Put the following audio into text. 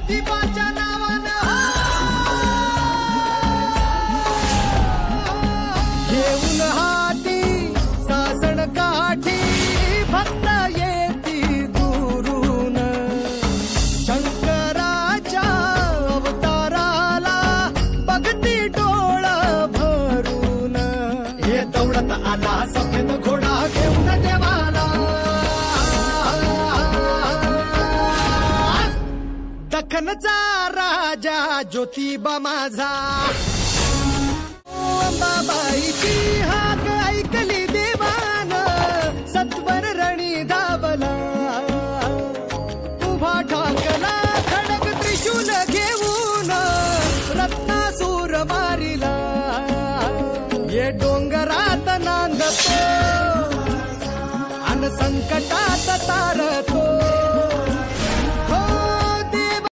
ज्योतिबाच्या नावानं घेऊन हाती सासण काठी भक्त येती दुरून शंकराच्या अवताराला बघती डोळ भरून हे दौडत आला सफेद घोडा घेऊन देवाला दख्खनचा राजा ज्योतिबा माझा अंबाबाईची हाक ऐकली देवान सत्वर रणी धावला उभा ठाकला खडक त्रिशूल घेऊन रत्नासूर मारिला ये डोंगरात नांदतो अन संकटात तारतो